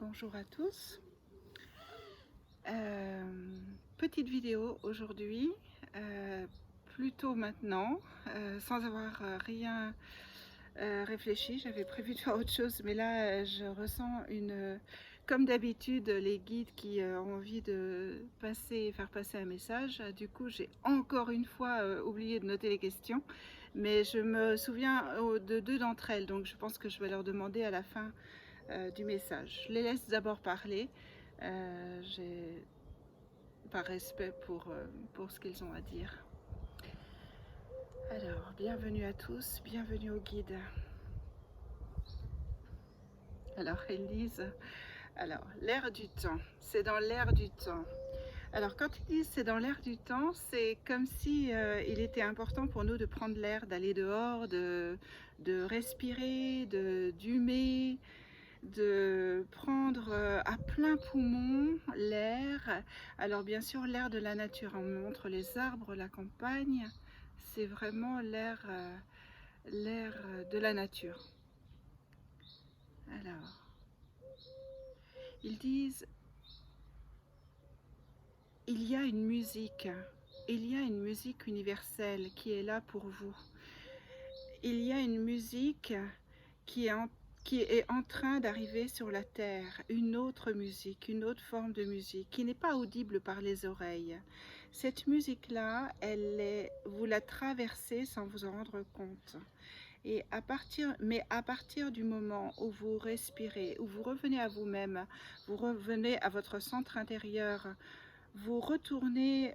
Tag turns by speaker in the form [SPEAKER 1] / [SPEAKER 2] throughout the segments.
[SPEAKER 1] Bonjour à tous. Petite vidéo aujourd'hui, plus tôt maintenant, sans avoir rien réfléchi. J'avais prévu de faire autre chose, mais là je ressens comme d'habitude, les guides qui ont envie de faire passer un message. Du coup, j'ai encore une fois oublié de noter les questions, mais je me souviens de deux d'entre elles, donc je pense que je vais leur demander à la fin du message. Je les laisse d'abord parler, par respect pour ce qu'ils ont à dire. Alors, bienvenue à tous, bienvenue au guide. Alors, ils disent, l'air du temps, c'est dans l'air du temps. Alors, quand ils disent c'est dans l'air du temps, c'est comme si il était important pour nous de prendre l'air, d'aller dehors, de respirer, d'humer, de prendre à plein poumon l'air. Alors bien sûr l'air de la nature, on montre les arbres, la campagne, c'est vraiment l'air de la nature. Alors, ils disent, il y a une musique universelle qui est là pour vous. Il y a une musique qui est en train d'arriver sur la terre, une autre musique, une autre forme de musique qui n'est pas audible par les oreilles. Cette musique-là, vous la traversez sans vous en rendre compte. Mais à partir du moment où vous respirez, où vous revenez à vous-même, vous revenez à votre centre intérieur, vous retournez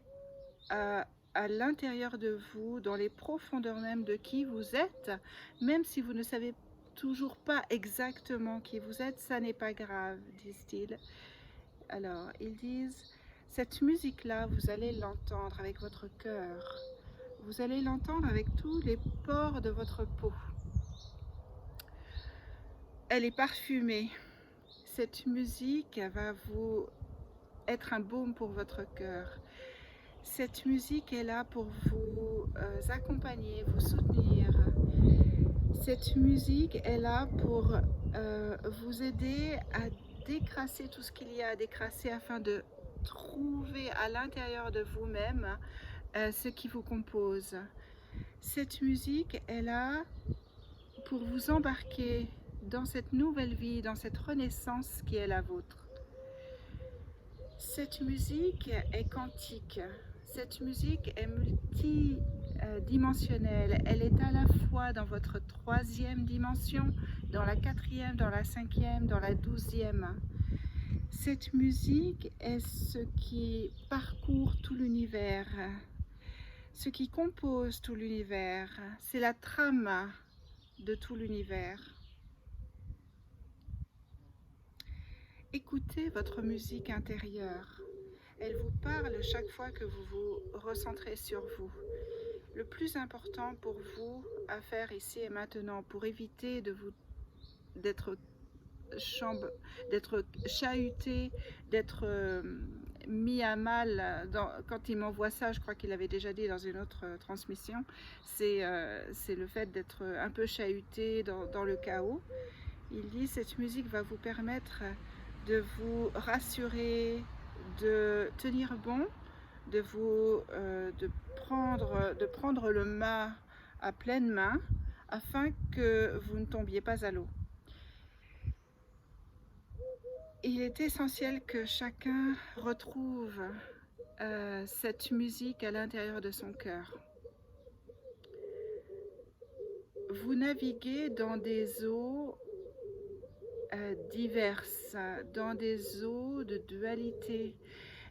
[SPEAKER 1] à l'intérieur de vous, dans les profondeurs même de qui vous êtes, même si vous ne savez toujours pas exactement qui vous êtes, ça n'est pas grave, disent-ils. Alors, ils disent, cette musique-là, vous allez l'entendre avec votre cœur. Vous allez l'entendre avec tous les pores de votre peau. Elle est parfumée. Cette musique va vous être un baume pour votre cœur. Cette musique est là pour vous accompagner, vous soutenir. Cette musique est là pour vous aider à décrasser tout ce qu'il y a à décrasser afin de trouver à l'intérieur de vous-même ce qui vous compose. Cette musique est là pour vous embarquer dans cette nouvelle vie, dans cette renaissance qui est la vôtre. Cette musique est quantique, cette musique est multidimensionnelle, elle est à la fois dans votre troisième dimension, dans la quatrième, dans la cinquième, dans la 12e. Cette musique est ce qui parcourt tout l'univers, ce qui compose tout l'univers, c'est la trame de tout l'univers. Écoutez votre musique intérieure. Elle vous parle chaque fois que vous vous recentrez sur vous. Le plus important pour vous à faire ici et maintenant, pour éviter d'être chahuté, d'être mis à mal, quand il m'envoie ça, je crois qu'il avait déjà dit dans une autre transmission, c'est le fait d'être un peu chahuté dans le chaos. Il dit, cette musique va vous permettre de vous rassurer, de tenir bon, de prendre le mât à pleine main afin que vous ne tombiez pas à l'eau. Il est essentiel que chacun retrouve cette musique à l'intérieur de son cœur. Vous naviguez dans des eaux diverses, dans des eaux de dualité,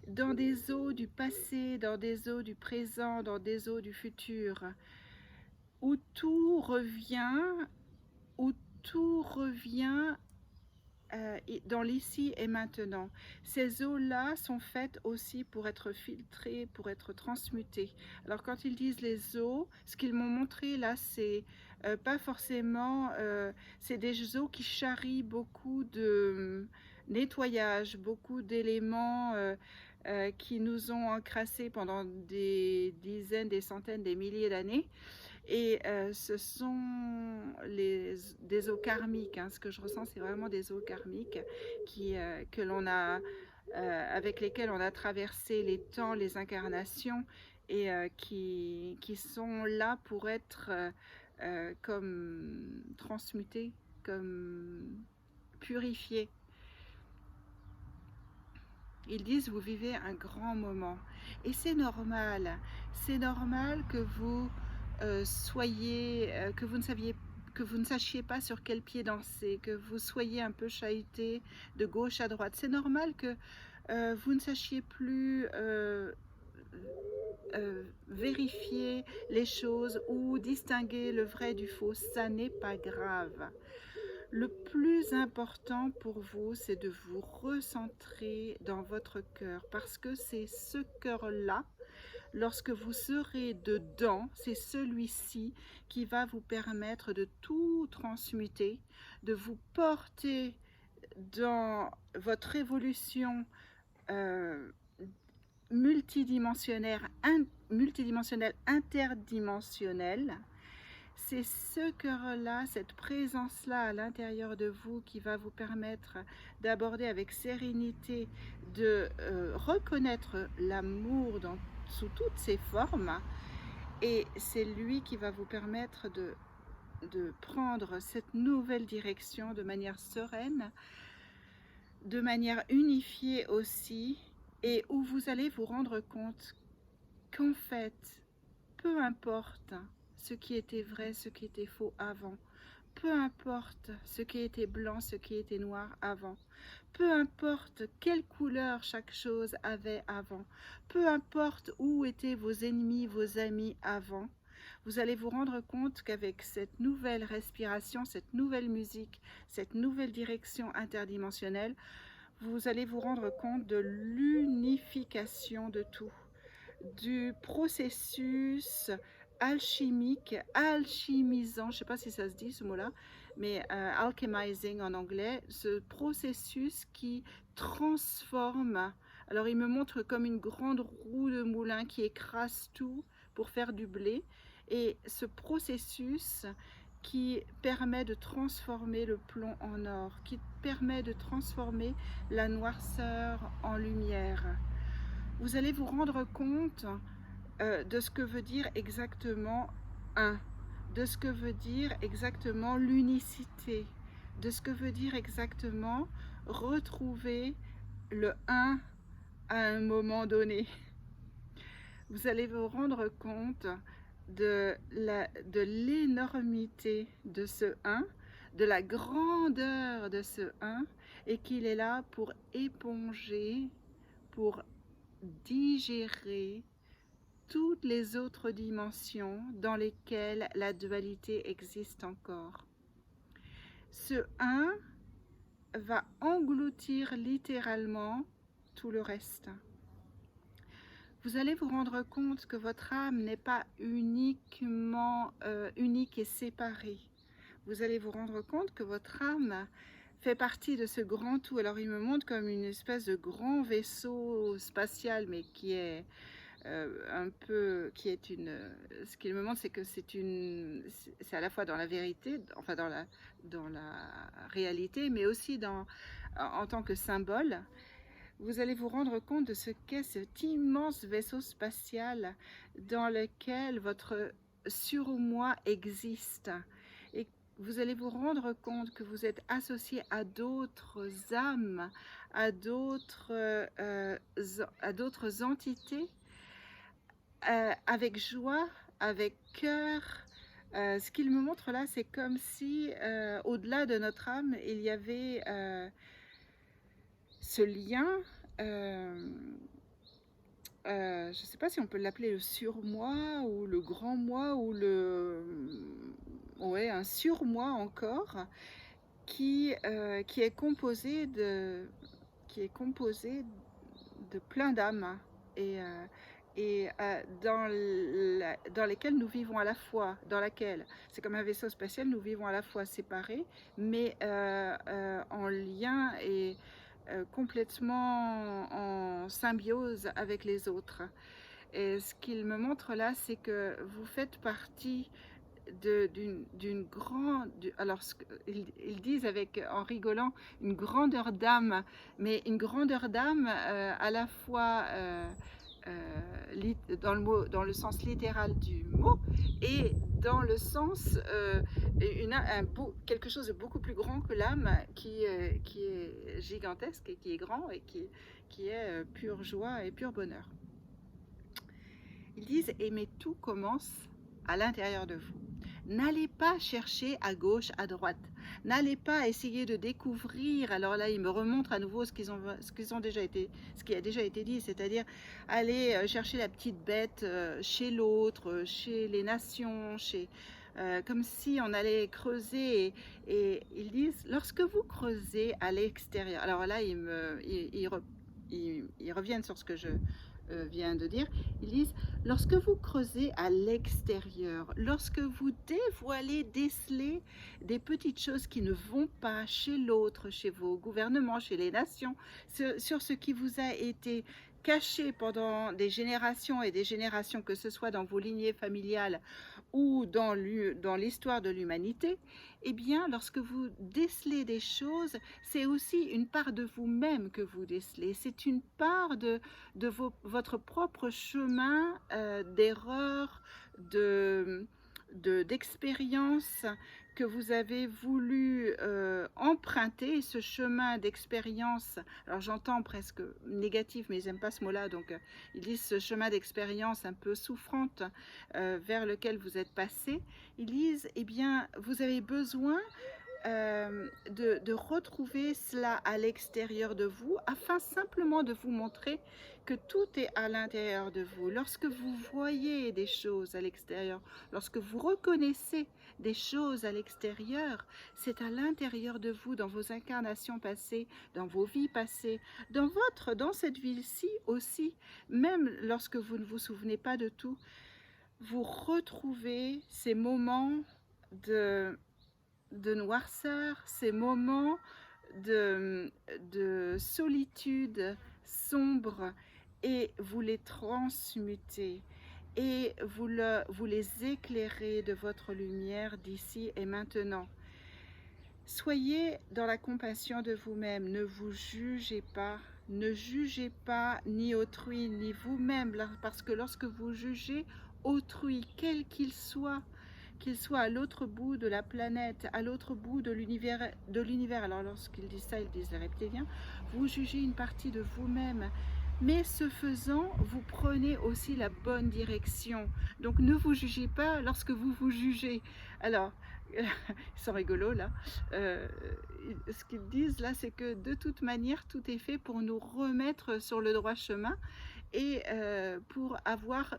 [SPEAKER 1] dans des eaux du passé, dans des eaux du présent, dans des eaux du futur, où tout revient dans l'ici et maintenant. Ces eaux-là sont faites aussi pour être filtrées, pour être transmutées. Alors quand ils disent les eaux, ce qu'ils m'ont montré là, c'est pas forcément, c'est des eaux qui charrient beaucoup de nettoyage, beaucoup d'éléments qui nous ont encrassés pendant des dizaines, des centaines, des milliers d'années Et ce sont des eaux karmiques, hein. Ce que je ressens, c'est vraiment des eaux karmiques que l'on a, avec lesquelles on a traversé les temps, les incarnations, et qui sont là pour être comme transmutées, comme purifiées. Ils disent, vous vivez un grand moment. Et c'est normal. C'est normal que vous que vous ne sachiez pas sur quel pied danser, que vous soyez un peu chahuté de gauche à droite. C'est normal que vous ne sachiez plus vérifier les choses ou distinguer le vrai du faux. Ça n'est pas grave. Le plus important pour vous, c'est de vous recentrer dans votre cœur, parce que c'est ce cœur-là, lorsque vous serez dedans, c'est celui-ci qui va vous permettre de tout transmuter, de vous porter dans votre évolution multidimensionnelle, interdimensionnelle. C'est ce cœur-là, cette présence-là à l'intérieur de vous qui va vous permettre d'aborder avec sérénité, de reconnaître l'amour sous toutes ses formes. Et c'est lui qui va vous permettre de prendre cette nouvelle direction de manière sereine, de manière unifiée aussi, et où vous allez vous rendre compte qu'en fait, peu importe ce qui était vrai, ce qui était faux avant, peu importe ce qui était blanc, ce qui était noir avant, peu importe quelle couleur chaque chose avait avant, peu importe où étaient vos ennemis, vos amis avant, vous allez vous rendre compte qu'avec cette nouvelle respiration, cette nouvelle musique, cette nouvelle direction interdimensionnelle, vous allez vous rendre compte de l'unification de tout, du processus alchimique, alchimisant, je ne sais pas si ça se dit ce mot-là, mais alchemizing en anglais, ce processus qui transforme. Alors il me montre comme une grande roue de moulin qui écrase tout pour faire du blé, et ce processus qui permet de transformer le plomb en or, qui permet de transformer la noirceur en lumière. Vous allez vous rendre compte de ce que veut dire exactement un, de ce que veut dire exactement l'unicité, de ce que veut dire exactement retrouver le un à un moment donné. Vous allez vous rendre compte de l'énormité de ce un, de la grandeur de ce un, et qu'il est là pour éponger, pour digérer toutes les autres dimensions dans lesquelles la dualité existe encore. Ce un va engloutir littéralement tout le reste. Vous allez vous rendre compte que votre âme n'est pas uniquement unique et séparée. Vous allez vous rendre compte que votre âme fait partie de ce grand tout. Alors il me montre comme une espèce de grand vaisseau spatial, mais qui est ce qu'il me montre, c'est que c'est à la fois dans la vérité, enfin dans la réalité, mais aussi en tant que symbole. Vous allez vous rendre compte de ce qu'est cet immense vaisseau spatial dans lequel votre surmoi existe. Et vous allez vous rendre compte que vous êtes associé à d'autres âmes, à d'autres entités, avec joie, avec cœur. Ce qu'il me montre là, c'est comme si au-delà de notre âme, il y avait ce lien, je ne sais pas si on peut l'appeler le surmoi ou le grand moi ou un surmoi encore, qui est composé de plein d'âmes, et dans lesquelles nous vivons à la fois, c'est comme un vaisseau spatial, nous vivons à la fois séparés, mais en lien et complètement en symbiose avec les autres. Et ce qu'il me montre là, c'est que vous faites partie d'une grande, alors ils disent en rigolant, une grandeur d'âme, mais une grandeur d'âme à la fois dans le sens littéral du mot et dans le sens quelque chose de beaucoup plus grand que l'âme qui est gigantesque et qui est grand et qui est pure joie et pur bonheur. Ils disent « mais tout commence à l'intérieur de vous ». N'allez pas chercher à gauche, à droite. N'allez pas essayer de découvrir. Alors là, ils me remontrent à nouveau ce qui a déjà été dit, c'est-à-dire aller chercher la petite bête chez l'autre, chez les nations, comme si on allait creuser. Et ils disent, lorsque vous creusez à l'extérieur, alors là, ils reviennent sur ce que je viens de dire, ils disent, lorsque vous creusez à l'extérieur, lorsque vous dévoilez, décelez des petites choses qui ne vont pas chez l'autre, chez vos gouvernements, chez les nations, sur ce qui vous a été caché pendant des générations et des générations, que ce soit dans vos lignées familiales ou dans l'histoire de l'humanité, eh bien, lorsque vous décelez des choses, c'est aussi une part de vous-même que vous décelez. C'est une part de votre propre chemin d'erreur, d'expérience que vous avez voulu emprunter. Ce chemin d'expérience, alors j'entends presque négatif, mais ils n'aiment pas ce mot-là, donc ils disent ce chemin d'expérience un peu souffrante vers lequel vous êtes passé. Ils disent, eh bien, vous avez besoin de retrouver cela à l'extérieur de vous, afin simplement de vous montrer que tout est à l'intérieur de vous. Lorsque vous voyez des choses à l'extérieur, lorsque vous reconnaissez des choses à l'extérieur, c'est à l'intérieur de vous, dans vos incarnations passées, dans vos vies passées, dans cette vie-ci aussi, même lorsque vous ne vous souvenez pas de tout, vous retrouvez ces moments de noirceur, ces moments de solitude sombre, et vous les transmutez et vous les éclairez de votre lumière d'ici et maintenant. Soyez dans la compassion de vous-même, ne vous jugez pas, ne jugez pas ni autrui ni vous-même, parce que lorsque vous jugez autrui, quel qu'il soit à l'autre bout de la planète, à l'autre bout de l'univers, alors lorsqu'ils disent ça, ils disent les reptiliens, vous jugez une partie de vous-même. Mais ce faisant, vous prenez aussi la bonne direction. Donc ne vous jugez pas lorsque vous vous jugez. Alors, ils sont rigolos là. Ce qu'ils disent là, c'est que de toute manière, tout est fait pour nous remettre sur le droit chemin et pour avoir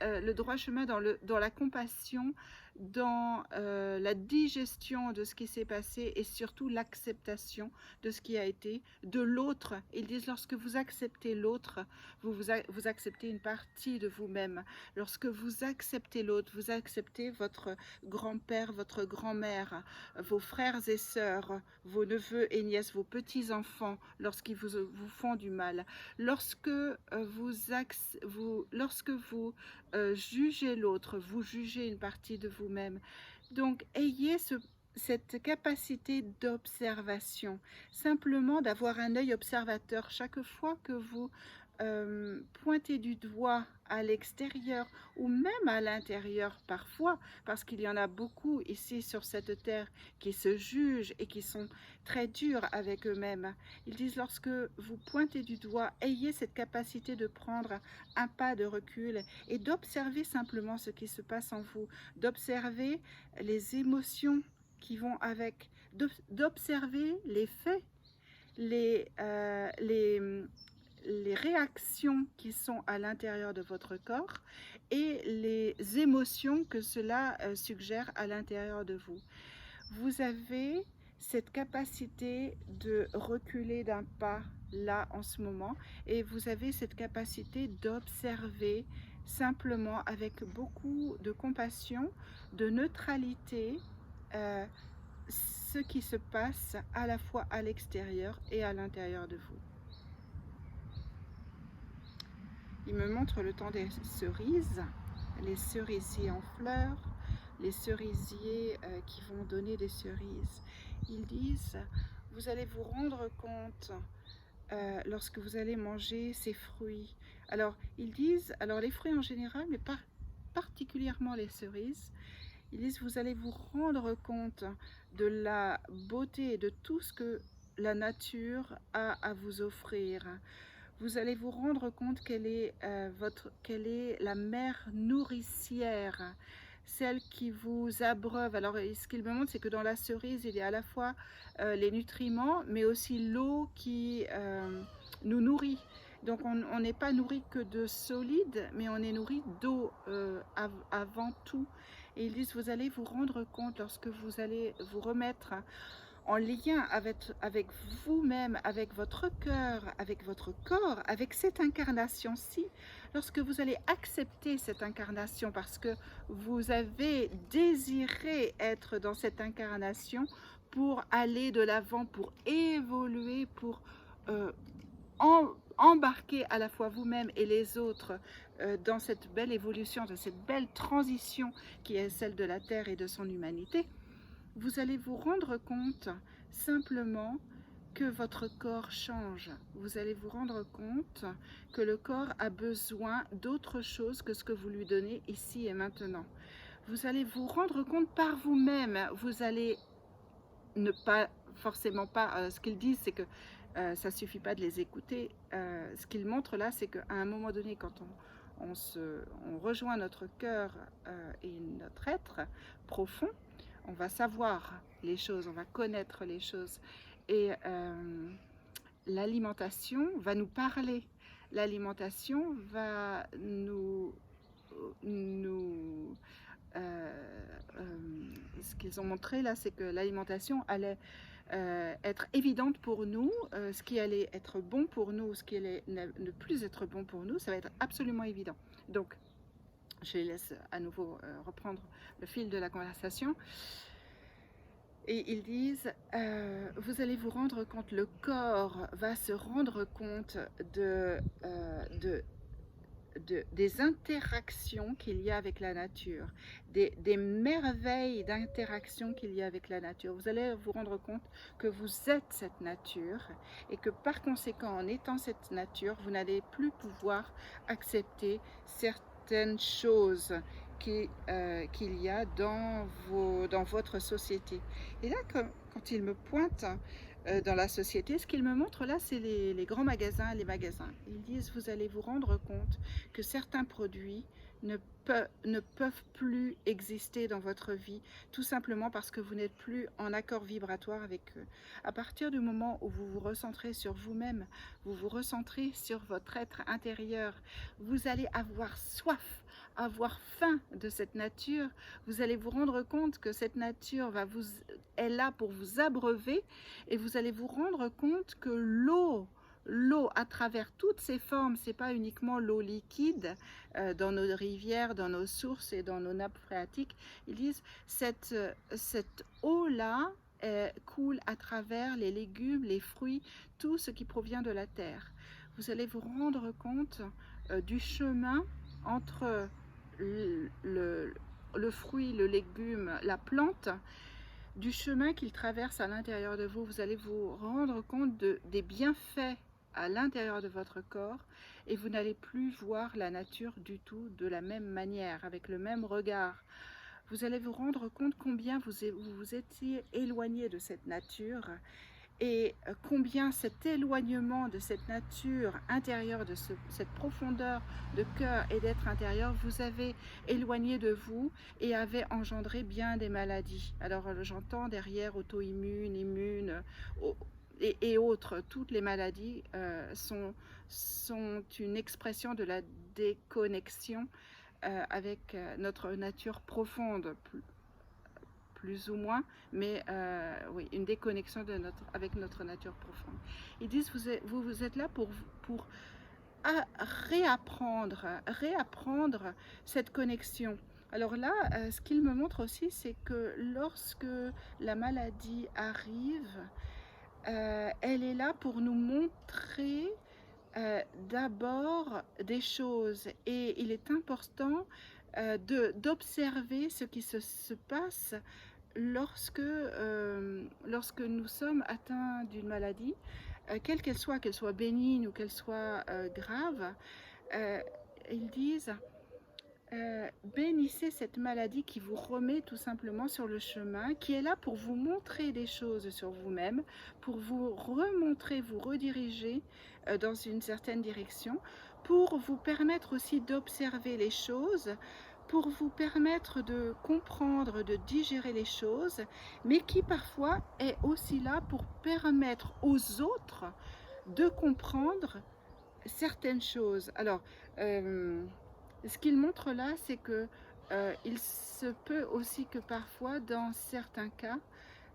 [SPEAKER 1] le droit chemin dans la compassion, dans la digestion de ce qui s'est passé et surtout l'acceptation de ce qui a été, de l'autre. Ils disent, lorsque vous acceptez l'autre, vous acceptez une partie de vous-même. Lorsque vous acceptez l'autre, vous acceptez votre grand-père, votre grand-mère, vos frères et sœurs, vos neveux et nièces, vos petits-enfants, lorsqu'ils vous font du mal. Lorsque vous jugez l'autre, vous jugez une partie de vous-même. Donc, ayez cette capacité d'observation, simplement d'avoir un œil observateur chaque fois que vous pointez du doigt à l'extérieur ou même à l'intérieur parfois, parce qu'il y en a beaucoup ici sur cette terre qui se jugent et qui sont très durs avec eux-mêmes. Ils disent, lorsque vous pointez du doigt, ayez cette capacité de prendre un pas de recul et d'observer simplement ce qui se passe en vous, d'observer les émotions qui vont avec, d'observer les faits, les réactions qui sont à l'intérieur de votre corps et les émotions que cela suggère à l'intérieur de vous. Vous avez cette capacité de reculer d'un pas là en ce moment, et vous avez cette capacité d'observer simplement avec beaucoup de compassion, de neutralité, ce qui se passe à la fois à l'extérieur et à l'intérieur de vous. Il me montre le temps des cerises, les cerisiers en fleurs, les cerisiers qui vont donner des cerises. Ils disent, vous allez vous rendre compte lorsque vous allez manger ces fruits. Alors, ils disent, alors les fruits en général, mais pas particulièrement les cerises, ils disent, vous allez vous rendre compte de la beauté et de tout ce que la nature a à vous offrir. Vous allez vous rendre compte qu'elle est, quelle est la mère nourricière, celle qui vous abreuve. Alors, ce qu'il me montre, c'est que dans la cerise, il y a à la fois les nutriments, mais aussi l'eau qui nous nourrit. Donc, on n'est pas nourri que de solide, mais on est nourri d'eau avant tout. Et ils disent, vous allez vous rendre compte lorsque vous allez vous remettre en lien avec vous-même, avec votre cœur, avec votre corps, avec cette incarnation-ci, lorsque vous allez accepter cette incarnation parce que vous avez désiré être dans cette incarnation pour aller de l'avant, pour évoluer, pour embarquer à la fois vous-même et les autres dans cette belle évolution, dans cette belle transition qui est celle de la Terre et de son humanité, vous allez vous rendre compte simplement que votre corps change. Vous allez vous rendre compte que le corps a besoin d'autre chose que ce que vous lui donnez ici et maintenant. Vous allez vous rendre compte par vous-même. Vous allez ne pas, forcément pas, ce qu'ils disent, c'est que ça ne suffit pas de les écouter. Ce qu'ils montrent là, c'est qu'à un moment donné, quand on rejoint notre cœur et notre être profond, on va savoir les choses, on va connaître les choses. Et l'alimentation va nous parler. L'alimentation va ce qu'ils ont montré là, c'est que l'alimentation allait être évidente pour nous, ce qui allait être bon pour nous, ce qui allait ne plus être bon pour nous, ça va être absolument évident. Donc, je les laisse à nouveau reprendre le fil de la conversation. Et ils disent, vous allez vous rendre compte, le corps va se rendre compte des interactions qu'il y a avec la nature, des merveilles d'interaction qu'il y a avec la nature. Vous allez vous rendre compte que vous êtes cette nature et que par conséquent, en étant cette nature, vous n'allez plus pouvoir accepter certaines choses qu'il y a dans votre société. Et là, quand il me pointe dans la société, ce qu'ils me montrent là, c'est les grands magasins, les magasins. Ils disent, vous allez vous rendre compte que certains produits ne peuvent plus exister dans votre vie, tout simplement parce que vous n'êtes plus en accord vibratoire avec eux. À partir du moment où vous vous recentrez sur vous-même, vous vous recentrez sur votre être intérieur, vous allez avoir soif, avoir faim de cette nature. Vous allez vous rendre compte que cette nature est là pour vous abreuver, et vous allez vous rendre compte que l'eau à travers toutes ses formes, c'est pas uniquement l'eau liquide dans nos rivières, dans nos sources et dans nos nappes phréatiques. Ils disent cette eau-là coule à travers les légumes, les fruits, tout ce qui provient de la terre. Vous allez vous rendre compte du chemin entre le fruit, le légume, la plante, du chemin qu'il traverse à l'intérieur de vous. Vous allez vous rendre compte des bienfaits à l'intérieur de votre corps, et vous n'allez plus voir la nature du tout de la même manière, avec le même regard. Vous allez vous rendre compte combien vous étiez éloigné de cette nature, et combien cet éloignement de cette nature intérieure, de cette profondeur de cœur et d'être intérieur, vous avez éloigné de vous et avez engendré bien des maladies. Alors j'entends derrière auto-immune, immune et autres, toutes les maladies sont une expression de la déconnexion avec notre nature profonde, plus ou moins, mais oui, une déconnexion avec notre nature profonde. Ils disent, vous êtes là pour réapprendre cette connexion. Alors là, ce qu'il me montre aussi, c'est que lorsque la maladie arrive, elle est là pour nous montrer d'abord des choses, et il est important d'observer ce qui se passe lorsque nous sommes atteints d'une maladie, quelle qu'elle soit bénigne ou qu'elle soit grave. Ils disent bénissez cette maladie qui vous remet tout simplement sur le chemin, qui est là pour vous montrer des choses sur vous-même, pour vous remontrer, vous rediriger dans une certaine direction, pour vous permettre aussi d'observer les choses, pour vous permettre de comprendre, de digérer les choses, mais qui parfois est aussi là pour permettre aux autres de comprendre certaines choses. Alors, ce qu'il montre là, c'est que il se peut aussi que parfois, dans certains cas,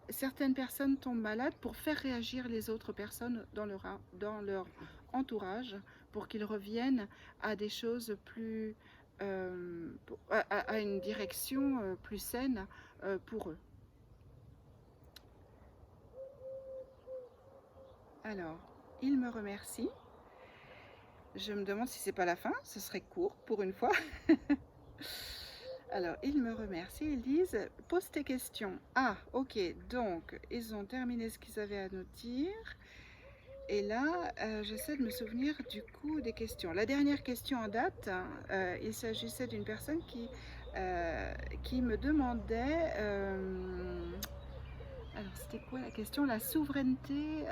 [SPEAKER 1] certaines personnes tombent malades pour faire réagir les autres personnes dans leur entourage, pour qu'ils reviennent à des choses plus, à une direction plus saine pour eux. Alors, il me remercie. Je me demande si c'est pas la fin, ce serait court pour une fois. Alors, ils me remercient, ils disent « Pose tes questions ». Ah, ok, donc, ils ont terminé ce qu'ils avaient à nous dire. Et là, j'essaie de me souvenir du coup des questions. La dernière question en date, il s'agissait d'une personne qui me demandait... alors, c'était quoi la question? La souveraineté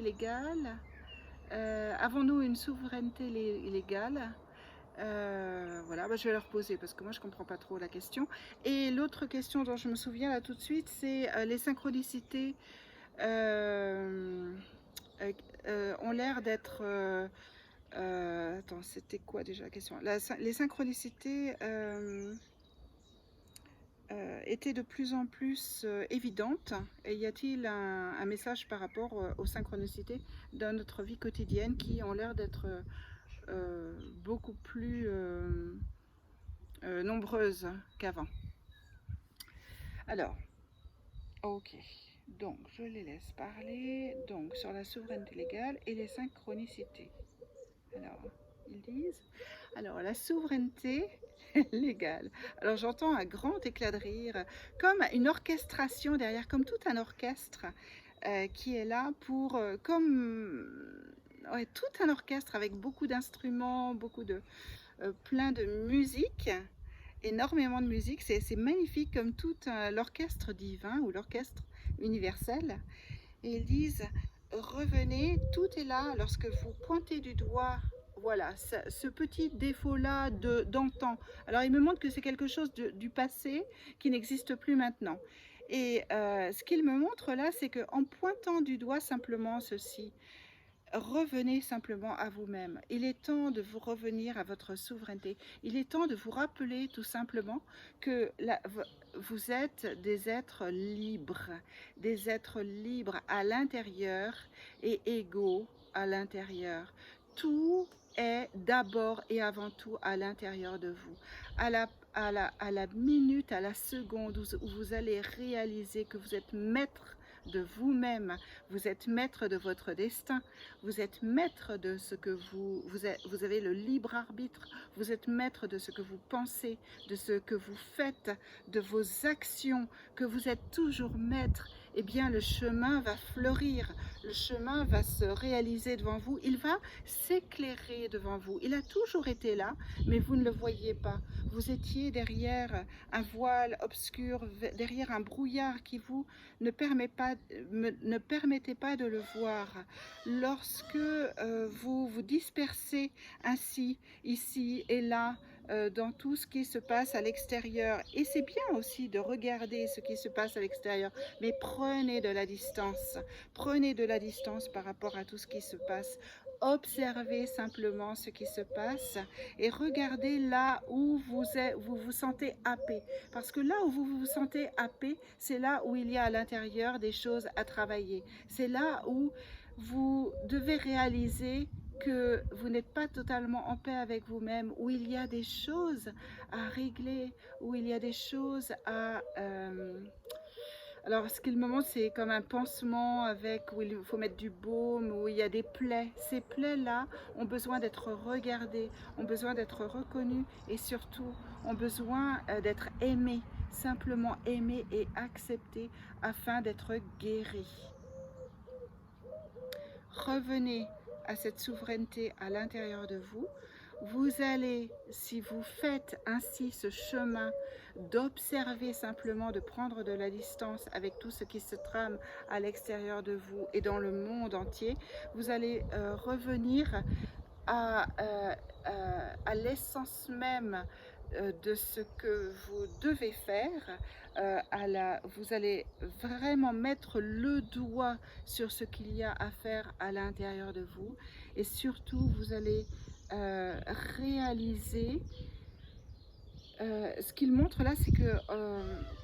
[SPEAKER 1] légale. Avons-nous une souveraineté légale? Voilà, bah, je vais leur poser parce que moi je comprends pas trop la question. Et l'autre question dont je me souviens là tout de suite, c'est les synchronicités ont l'air d'être... attends, c'était quoi déjà la question? Les synchronicités étaient de plus en plus évidentes. Et y a-t-il un message par rapport aux synchronicités dans notre vie quotidienne qui ont l'air d'être beaucoup plus nombreuses qu'avant? Alors, ok, donc je les laisse parler. Donc sur la souveraineté légale et les synchronicités. Alors, ils disent, alors la souveraineté légale. Alors j'entends un grand éclat de rire, comme une orchestration derrière, comme tout un orchestre qui est là pour, ouais, tout un orchestre avec beaucoup d'instruments, beaucoup de, plein de musique, énormément de musique. C'est magnifique comme tout l'orchestre divin ou l'orchestre universel. Et ils disent, revenez, tout est là lorsque vous pointez du doigt, voilà, ce petit défaut-là d'antan. Alors il me montre que c'est quelque chose du passé qui n'existe plus maintenant. Et ce qu'il me montre là, c'est qu'en pointant du doigt simplement ceci, revenez simplement à vous-même. Il est temps de vous revenir à votre souveraineté. Il est temps de vous rappeler tout simplement que vous êtes des êtres libres à l'intérieur et égaux à l'intérieur. Tout est d'abord et avant tout à l'intérieur de vous. À la minute, à la seconde où vous allez réaliser que vous êtes maître de vous-même, vous êtes maître de votre destin, vous êtes maître de ce que vous avez le libre arbitre, vous êtes maître de ce que vous pensez, de ce que vous faites, de vos actions, que vous êtes toujours maître, eh bien le chemin va fleurir, le chemin va se réaliser devant vous, il va s'éclairer devant vous. Il a toujours été là, mais vous ne le voyez pas. Vous étiez derrière un voile obscur, derrière un brouillard qui vous ne permettait pas de le voir. Lorsque vous vous dispersez ainsi, ici et là, dans tout ce qui se passe à l'extérieur, et c'est bien aussi de regarder ce qui se passe à l'extérieur, mais prenez de la distance par rapport à tout ce qui se passe. Observez simplement ce qui se passe et regardez là où vous vous sentez happé. Parce que là où vous vous sentez happé, c'est là où il y a à l'intérieur des choses à travailler. C'est là où vous devez réaliser que vous n'êtes pas totalement en paix avec vous-même, où il y a des choses à régler, où il y a des choses Alors, ce qu'il me montre, c'est comme un pansement avec où il faut mettre du baume, où il y a des plaies. Ces plaies-là ont besoin d'être regardées, ont besoin d'être reconnues et surtout ont besoin d'être aimées, simplement aimées et acceptées afin d'être guéries. Revenez à cette souveraineté à l'intérieur de vous. Vous allez, si vous faites ainsi ce chemin d'observer simplement, de prendre de la distance avec tout ce qui se trame à l'extérieur de vous et dans le monde entier, vous allez revenir à, à l'essence même de ce que vous devez faire. Vous allez vraiment mettre le doigt sur ce qu'il y a à faire à l'intérieur de vous et surtout vous allez réaliser ce qu'il montre là, c'est que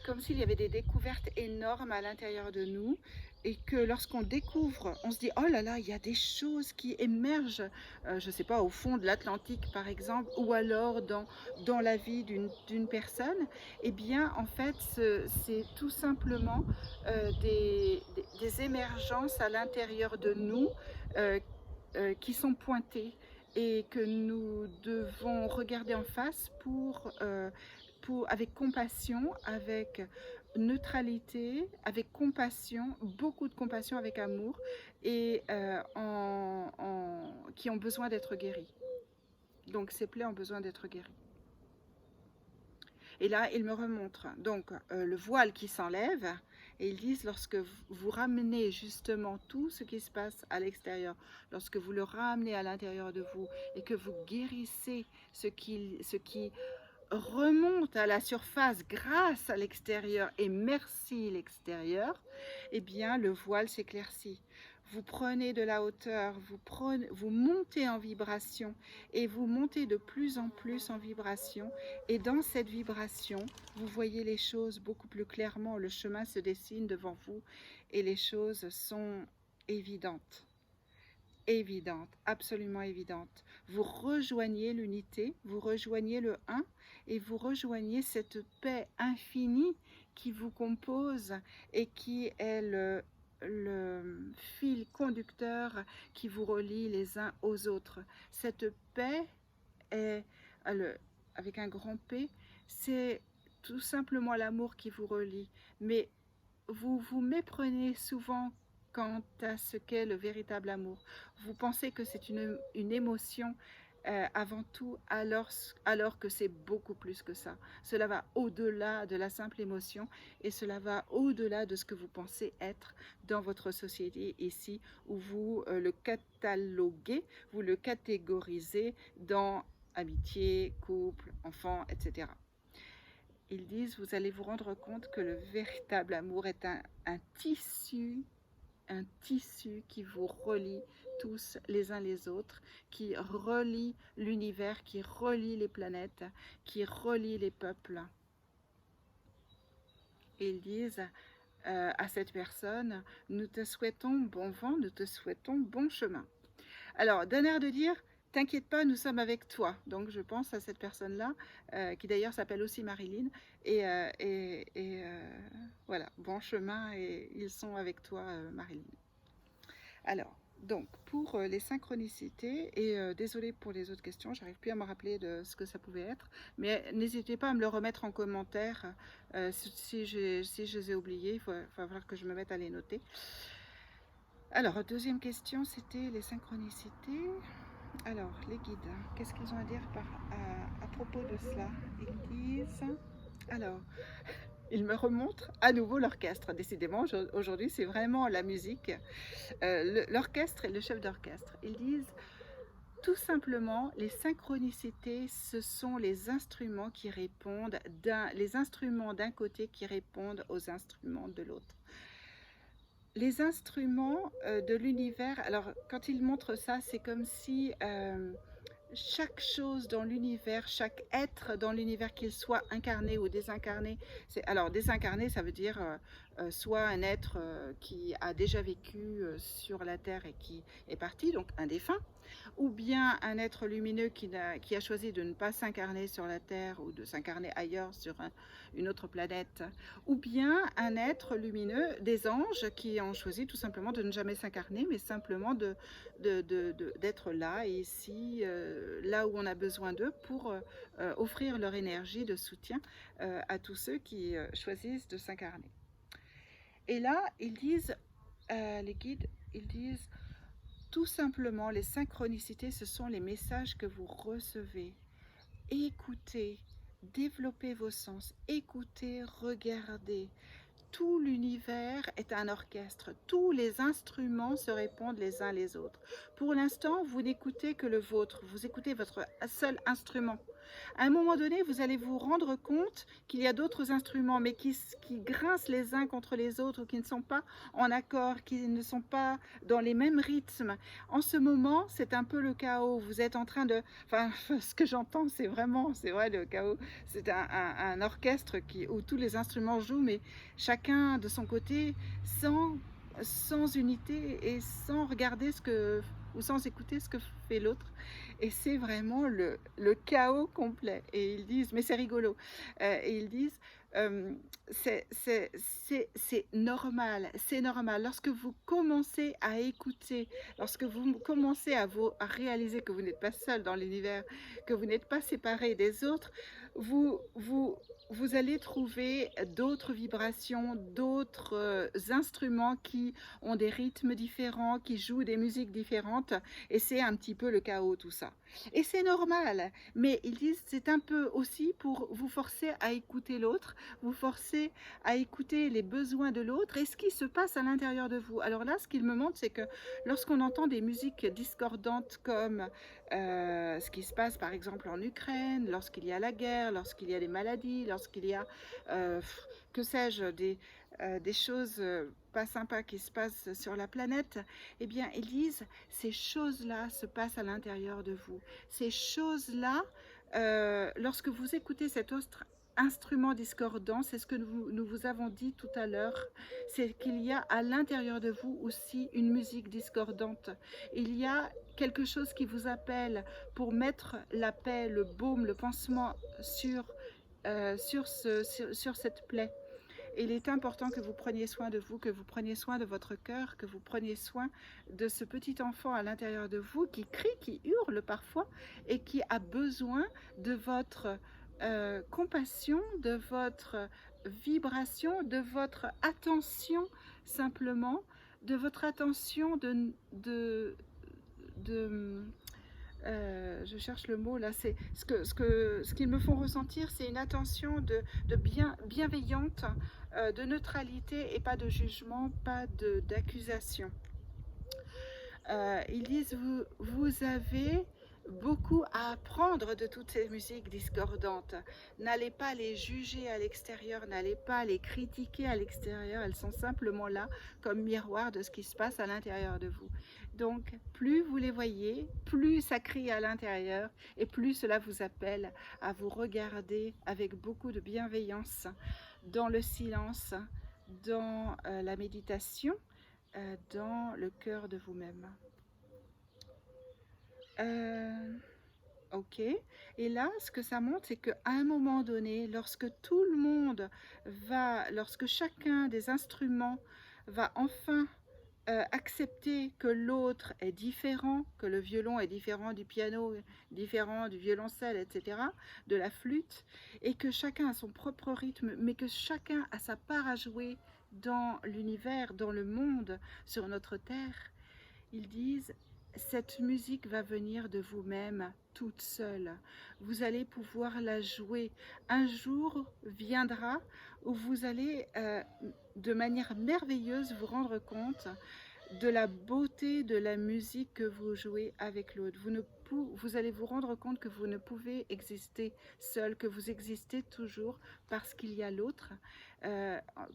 [SPEAKER 1] comme s'il y avait des découvertes énormes à l'intérieur de nous et que lorsqu'on découvre, on se dit oh là là, il y a des choses qui émergent, je ne sais pas, au fond de l'Atlantique par exemple, ou alors dans la vie d'une personne. Eh bien en fait c'est tout simplement des émergences à l'intérieur de nous euh, qui sont pointées et que nous devons regarder en face avec compassion, avec neutralité, avec compassion, beaucoup de compassion, avec amour, et qui ont besoin d'être guéris. Donc ces plaies ont besoin d'être guéries. Et là, il me remontre donc le voile qui s'enlève, et ils disent lorsque vous ramenez justement tout ce qui se passe à l'extérieur, lorsque vous le ramenez à l'intérieur de vous et que vous guérissez ce qui remonte à la surface grâce à l'extérieur et merci l'extérieur, eh bien le voile s'éclaircit. Vous prenez de la hauteur, vous montez en vibration et vous montez de plus en plus en vibration. Et dans cette vibration, vous voyez les choses beaucoup plus clairement. Le chemin se dessine devant vous et les choses sont évidentes. Évidentes, absolument évidentes. Vous rejoignez l'unité, vous rejoignez le un et vous rejoignez cette paix infinie qui vous compose et qui est le fil conducteur qui vous relie les uns aux autres. Cette paix est, avec un grand P, c'est tout simplement l'amour qui vous relie. Mais vous vous méprenez souvent quant à ce qu'est le véritable amour. Vous pensez que c'est une émotion avant tout, alors que c'est beaucoup plus que ça. Cela va au-delà de la simple émotion et cela va au-delà de ce que vous pensez être dans votre société ici, où vous le cataloguez, vous le catégorisez dans amitié, couple, enfant, etc. Ils disent, vous allez vous rendre compte que le véritable amour est un tissu qui vous relie tous les uns les autres, qui relie l'univers, qui relie les planètes, qui relie les peuples. Et ils disent à cette personne, nous te souhaitons bon vent, nous te souhaitons bon chemin. Alors, d'un air de dire, t'inquiète pas, nous sommes avec toi. Donc, je pense à cette personne-là, qui d'ailleurs s'appelle aussi Marilyn. Et voilà, bon chemin, et ils sont avec toi, Marilyn. Alors, donc, pour les synchronicités, et désolée pour les autres questions, j'arrive plus à me rappeler de ce que ça pouvait être, mais n'hésitez pas à me le remettre en commentaire si je les ai oubliés, il va falloir que je me mette à les noter. Alors, deuxième question, c'était les synchronicités. Alors, les guides, qu'est-ce qu'ils ont à dire à propos de cela? Ils disent... Alors, ils me remontrent à nouveau l'orchestre. Décidément, aujourd'hui, c'est vraiment la musique. L'orchestre et le chef d'orchestre. Ils disent tout simplement, les synchronicités, ce sont les instruments qui répondent, les instruments d'un côté qui répondent aux instruments de l'autre. Les instruments de l'univers, alors quand ils montrent ça, c'est comme si chaque chose dans l'univers, chaque être dans l'univers, qu'il soit incarné ou désincarné, alors désincarné, ça veut dire soit un être qui a déjà vécu sur la Terre et qui est parti, donc un défunt, ou bien un être lumineux qui a choisi de ne pas s'incarner sur la Terre ou de s'incarner ailleurs sur une autre planète, ou bien un être lumineux, des anges qui ont choisi tout simplement de ne jamais s'incarner, mais simplement d'être là, et ici, là où on a besoin d'eux pour offrir leur énergie de soutien à tous ceux qui choisissent de s'incarner. Et là, ils disent, les guides, ils disent tout simplement, les synchronicités, ce sont les messages que vous recevez. Écoutez, développez vos sens, écoutez, regardez. Tout l'univers est un orchestre. Tous les instruments se répondent les uns les autres. Pour l'instant, vous n'écoutez que le vôtre. Vous écoutez votre seul instrument. À un moment donné, vous allez vous rendre compte qu'il y a d'autres instruments, mais qui grincent les uns contre les autres, qui ne sont pas en accord, qui ne sont pas dans les mêmes rythmes. En ce moment, c'est un peu le chaos. Vous êtes en train de... Enfin, ce que j'entends, c'est vrai, le chaos. C'est un orchestre où tous les instruments jouent, mais chacun de son côté, sans unité et sans regarder ou sans écouter ce que fait l'autre. Et c'est vraiment le chaos complet. Et ils disent, mais c'est rigolo, et ils disent, c'est normal, c'est normal. Lorsque vous commencez à écouter, lorsque vous commencez à réaliser que vous n'êtes pas seul dans l'univers, que vous n'êtes pas séparé des autres, vous allez trouver d'autres vibrations, d'autres instruments qui ont des rythmes différents, qui jouent des musiques différentes, et c'est un petit peu le chaos tout ça. Et c'est normal, mais ils disent c'est un peu aussi pour vous forcer à écouter l'autre, vous forcer à écouter les besoins de l'autre et ce qui se passe à l'intérieur de vous. Alors là, ce qu'il me montre, c'est que lorsqu'on entend des musiques discordantes comme ce qui se passe par exemple en Ukraine, lorsqu'il y a la guerre, lorsqu'il y a des maladies, lorsqu'il y a, que sais-je, des choses pas sympas qui se passent sur la planète, eh bien, ils disent, ces choses-là se passent à l'intérieur de vous. Ces choses-là, lorsque vous écoutez cet autre instrument discordant, c'est ce que nous vous avons dit tout à l'heure, c'est qu'il y a à l'intérieur de vous aussi une musique discordante. Il y a quelque chose qui vous appelle pour mettre la paix, le baume, le pansement sur cette plaie. Et il est important que vous preniez soin de vous, que vous preniez soin de votre cœur, que vous preniez soin de ce petit enfant à l'intérieur de vous qui crie, qui hurle parfois et qui a besoin de votre compassion, de votre vibration, de votre attention simplement, de votre attention je cherche le mot là, c'est ce qu'ils me font ressentir, c'est une attention bienveillante, de neutralité et pas de jugement, pas d'accusation. Ils disent vous avez beaucoup à apprendre de toutes ces musiques discordantes. N'allez pas les juger à l'extérieur, n'allez pas les critiquer à l'extérieur, elles sont simplement là comme miroir de ce qui se passe à l'intérieur de vous. Donc, plus vous les voyez, plus ça crie à l'intérieur et plus cela vous appelle à vous regarder avec beaucoup de bienveillance dans le silence, dans la méditation, dans le cœur de vous-même. Ok. Et là, ce que ça montre, c'est qu'à un moment donné, lorsque tout le monde lorsque chacun des instruments va enfin accepter que l'autre est différent, que le violon est différent du piano, différent du violoncelle, etc., de la flûte, et que chacun a son propre rythme, mais que chacun a sa part à jouer dans l'univers, dans le monde, sur notre terre, ils disent, cette musique va venir de vous-même, toute seule. Vous allez pouvoir la jouer. Un jour viendra où vous allez, de manière merveilleuse, vous rendre compte de la beauté de la musique que vous jouez avec l'autre. Vous allez vous rendre compte que vous ne pouvez exister seul, que vous existez toujours parce qu'il y a l'autre,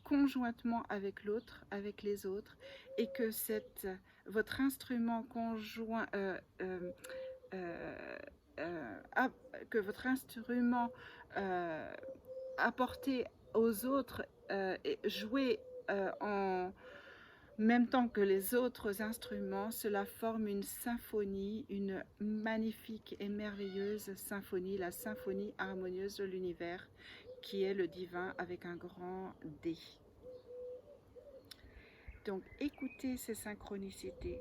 [SPEAKER 1] conjointement avec l'autre, avec les autres, et que votre instrument conjoint, que votre instrument apporté aux autres et joué en même temps que les autres instruments, cela forme une symphonie, une magnifique et merveilleuse symphonie, la symphonie harmonieuse de l'univers, qui est le divin avec un grand D. Donc écoutez ces synchronicités,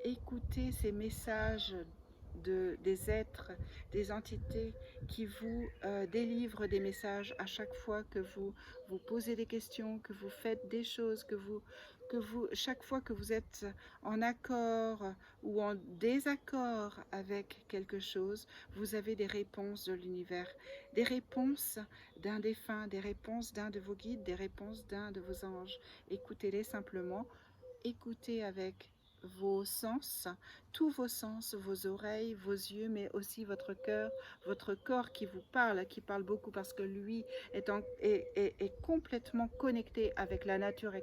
[SPEAKER 1] écoutez ces messages des êtres, des entités qui vous délivrent des messages à chaque fois que vous vous posez des questions, que vous faites des choses, chaque fois que vous êtes en accord ou en désaccord avec quelque chose, vous avez des réponses de l'univers, des réponses d'un défunt, des réponses d'un de vos guides, des réponses d'un de vos anges. Écoutez-les simplement, écoutez avec vos sens, tous vos sens, vos oreilles, vos yeux, mais aussi votre cœur, votre corps qui vous parle, qui parle beaucoup parce que lui est complètement connecté avec la nature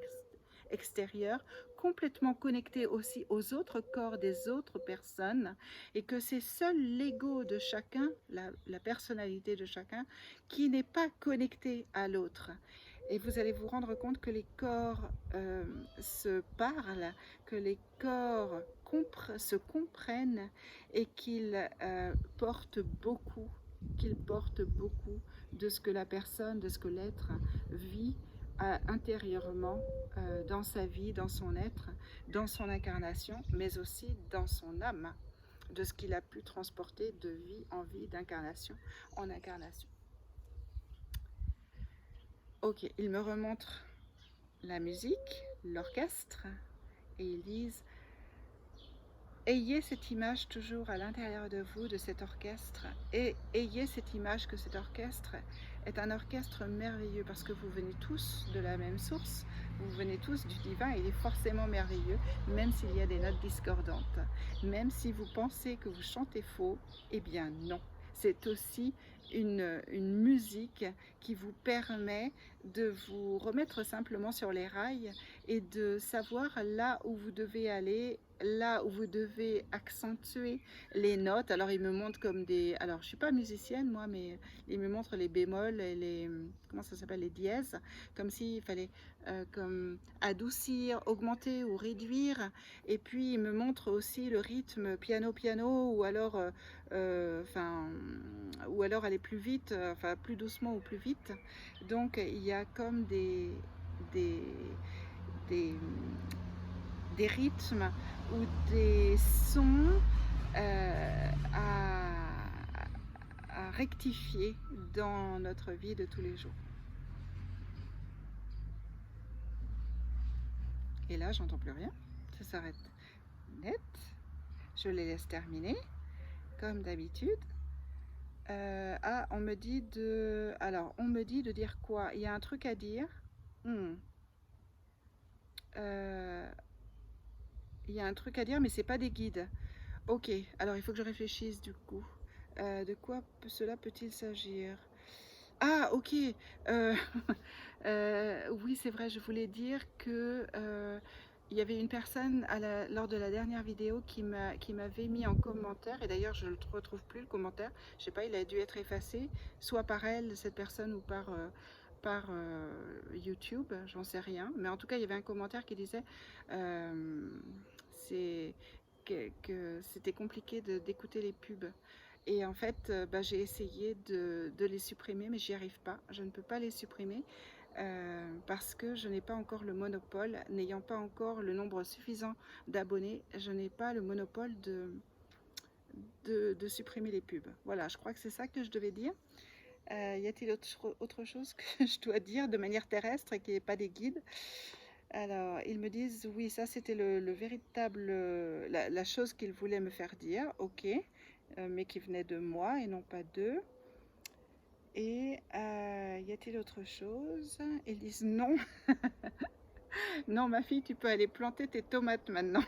[SPEAKER 1] extérieure, complètement connecté aussi aux autres corps des autres personnes, et que c'est seul l'ego de chacun, la personnalité de chacun, qui n'est pas connecté à l'autre. Et vous allez vous rendre compte que les corps se parlent, que les corps se comprennent et qu'ils portent beaucoup, de ce que la personne, de ce que l'être vit intérieurement dans sa vie, dans son être, dans son incarnation, mais aussi dans son âme, de ce qu'il a pu transporter de vie en vie, d'incarnation en incarnation. Ok, ils me remontrent la musique, l'orchestre, et ils disent « Ayez cette image toujours à l'intérieur de vous, de cet orchestre, et ayez cette image que cet orchestre est un orchestre merveilleux, parce que vous venez tous de la même source, vous venez tous du divin, il est forcément merveilleux, même s'il y a des notes discordantes. Même si vous pensez que vous chantez faux, eh bien non. C'est aussi une musique qui vous permet de vous remettre simplement sur les rails et de savoir là où vous devez aller, là où vous devez accentuer les notes. Alors il me montre comme des... Alors je suis pas musicienne moi, mais il me montre les bémols et les... Comment ça s'appelle? Les dièses. Comme s'il fallait comme adoucir, augmenter ou réduire. Et puis il me montre aussi le rythme piano-piano ou alors... ou alors aller plus vite, enfin plus doucement ou plus vite. Donc il y a comme des, des, des rythmes ou des sons à rectifier dans notre vie de tous les jours. Et là, j'entends plus rien, ça s'arrête net. Je les laisse terminer, comme d'habitude. On me dit de... Alors, on me dit de dire quoi? Il y a un truc à dire. Il y a un truc à dire, mais c'est pas des guides. Ok, alors il faut que je réfléchisse du coup. De quoi cela peut-il s'agir? Ah, ok. Oui, c'est vrai, je voulais dire que il y avait une personne lors de la dernière vidéo qui m'avait mis en commentaire, et d'ailleurs je ne retrouve plus le commentaire, je sais pas, il a dû être effacé, soit par elle, cette personne, ou par YouTube, j'en sais rien, mais en tout cas il y avait un commentaire qui disait que c'était compliqué d'écouter les pubs. Et en fait, j'ai essayé de les supprimer, mais j'y arrive pas. Je ne peux pas les supprimer parce que je n'ai pas encore le monopole. N'ayant pas encore le nombre suffisant d'abonnés, je n'ai pas le monopole de supprimer les pubs. Voilà, je crois que c'est ça que je devais dire. Y a-t-il autre chose que je dois dire de manière terrestre et qui n'est pas des guides? Alors, ils me disent, oui, ça c'était le véritable, la chose qu'ils voulaient me faire dire, ok, mais qui venait de moi et non pas d'eux. Et y a-t-il autre chose? Ils disent non. Non, ma fille, tu peux aller planter tes tomates maintenant.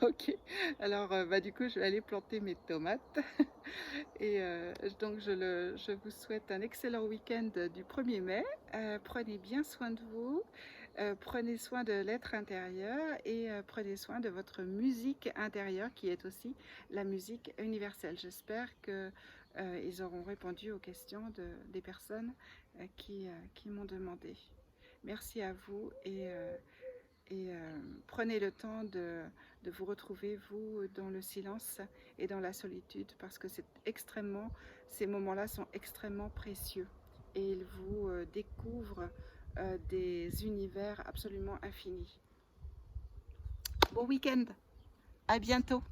[SPEAKER 1] Ok, alors du coup, je vais aller planter mes tomates. Et donc, je vous souhaite un excellent week-end du 1er mai. Prenez bien soin de vous. Prenez soin de l'être intérieur et prenez soin de votre musique intérieure qui est aussi la musique universelle. J'espère qu'ils auront répondu aux questions des personnes qui m'ont demandé. Merci à vous et prenez le temps de vous retrouver, vous, dans le silence et dans la solitude, parce que ces moments-là sont extrêmement précieux et ils vous découvrent des univers absolument infinis. Bon week-end, à bientôt.